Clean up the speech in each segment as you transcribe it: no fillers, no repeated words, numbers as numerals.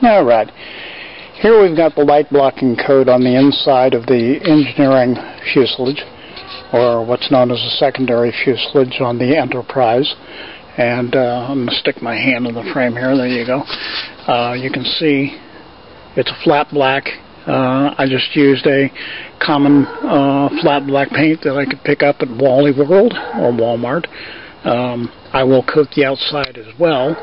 Alright, here we've got the light blocking coat on the inside of the engineering fuselage, or what's known as a secondary fuselage on the Enterprise. And I'm going to stick my hand in the frame here. There you go. You can see it's a flat black. I just used a common flat black paint that I could pick up at Wally World or Walmart. I will coat the outside as well,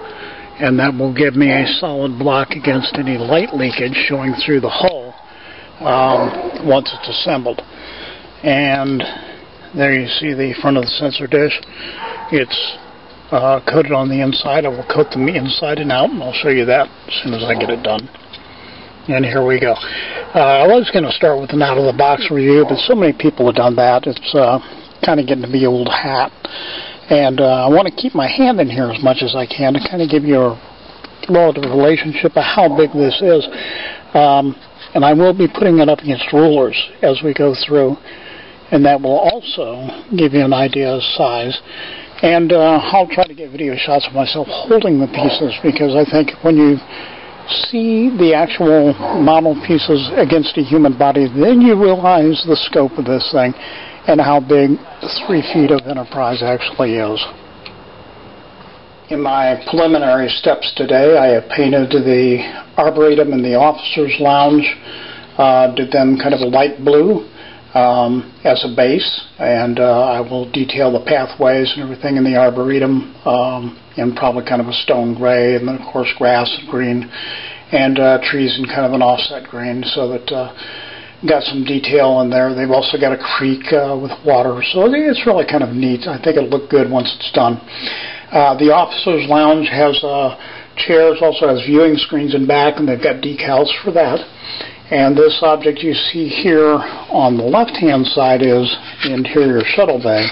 and that will give me a solid block against any light leakage showing through the hull once it's assembled. And there you see the front of the sensor dish. It's coated on the inside. I will coat them inside and out, and I'll show you that as soon as I get it done. And here we go. I was going to start with an out-of-the-box review, but so many people have done that, it's kind of getting to be old hat. And I want to keep my hand in here as much as I can to kind of give you a relative relationship of how big this is. And I will be putting it up against rulers as we go through, and that will also give you an idea of size. And I'll try to get video shots of myself holding the pieces, because I think when you see the actual model pieces against a human body, then you realize the scope of this thing and how big 3 feet of Enterprise actually is. In my preliminary steps today, I have painted the Arboretum in the officers' lounge, did them kind of a light blue as a base, and I will detail the pathways and everything in the Arboretum in probably kind of a stone gray, and then of course grass and green, and trees in kind of an offset green, so that got some detail in there. They've also got a creek with water, so it's really kind of neat. I think it'll look good once it's done. The officers' lounge has chairs, also has viewing screens in back, and they've got decals for that. And this object you see here on the left-hand side is the interior shuttle bay,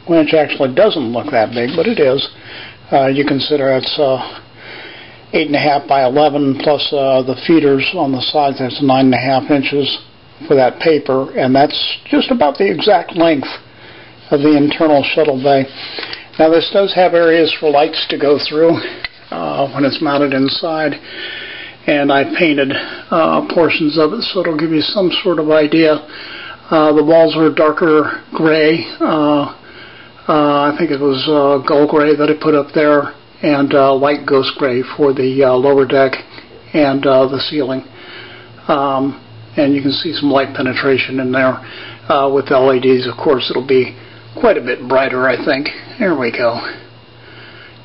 which actually doesn't look that big, but it is. You consider it's 8.5 by 11 plus the feeders on the sides. That's 9.5 inches for that paper, and that's just about the exact length of the internal shuttle bay. Now this does have areas for lights to go through when it's mounted inside, and I painted portions of it, so it'll give you some sort of idea. The walls are darker gray. I think it was gold gray that I put up there, and light ghost gray for the lower deck and the ceiling. And you can see some light penetration in there. With LEDs, of course, it'll be quite a bit brighter, I think. There we go.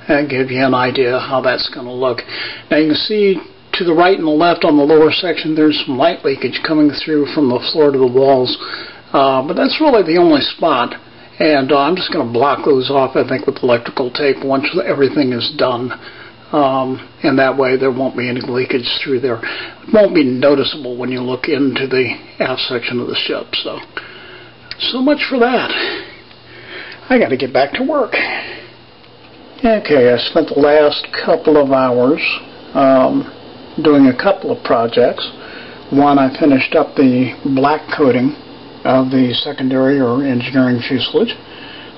That gives you an idea how that's going to look. Now you can see to the right and the left on the lower section, there's some light leakage coming through from the floor to the walls. But that's really the only spot. And I'm just going to block those off, I think, with electrical tape once everything is done. And that way there won't be any leakage through there. It won't be noticeable when you look into the aft section of the ship. So much for that. I got to get back to work. Okay, I spent the last couple of hours doing a couple of projects. One, I finished up the black coating of the secondary or engineering fuselage,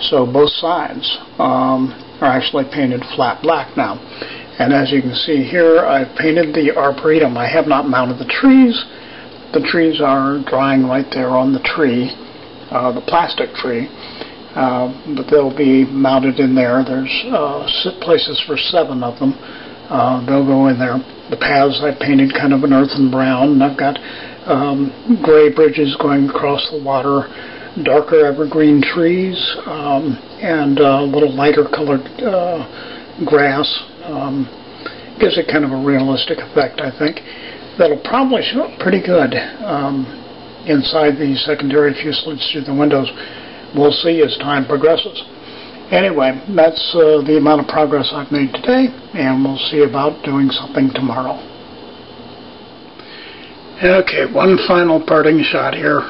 so both sides are actually painted flat black now. And as you can see here, I've painted the Arboretum. I have not mounted the trees. The trees are drying right there on the tree, the plastic tree, but they'll be mounted in there. There's places for 7 of them. They'll go in there. The paths I painted kind of an earthen brown, and I've got gray bridges going across the water, darker evergreen trees, and a little lighter colored grass. Gives it kind of a realistic effect, I think. That'll probably show up pretty good inside the secondary fuselage through the windows. We'll see as time progresses. Anyway, that's the amount of progress I've made today, and we'll see about doing something tomorrow. Okay, one final parting shot here.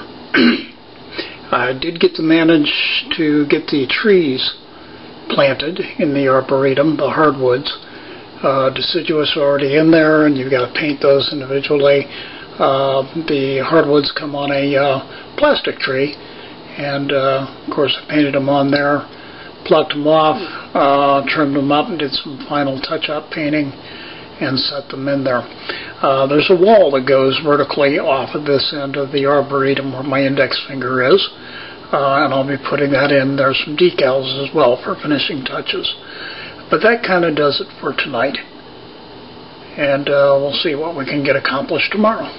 I did get to manage to get the trees planted in the Arboretum, the hardwoods. Deciduous are already in there, and you've got to paint those individually. The hardwoods come on a plastic tree, and of course I painted them on there. Plucked them off, trimmed them up, and did some final touch-up painting, and set them in there. There's a wall that goes vertically off of this end of the arboretum where my index finger is, and I'll be putting that in. There's some decals as well for finishing touches. But that kind of does it for tonight, and we'll see what we can get accomplished tomorrow.